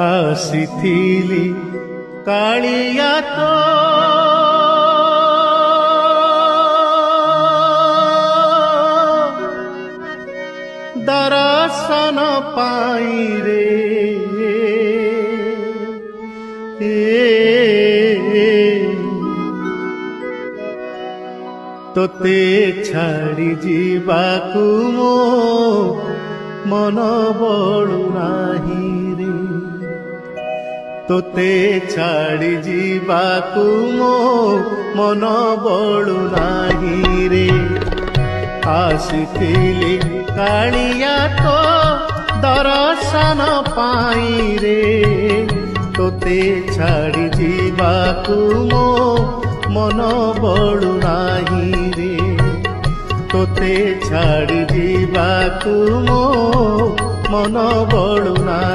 ଆସିଥିଲି କାଳିଆ ତୋ ଦର୍ଶନ ପାଇଁ ରେ ତୋତେ ଛାଡ଼ି ଯିବାକୁ ମୋ ମନ ବଳୁ ନାହିଁ ରେ ତୋତେ ଛାଡ଼ି ଯିବାକୁ ମୋ ମନ ବଳୁ ନାହିଁ ରେ ଆସିଥିଲି କାଳିଆ ତୋ ଦର୍ଶନ ପାଇଁ ରେ ତୋତେ ଛାଡ଼ି ଯିବାକୁ ମୋ ମନ ବଳୁ ନାହିଁ ରେ ତୋତେ ଛାଡ଼ି ଯିବାକୁ ମୋ ମନ ବଳୁ ନାହିଁ।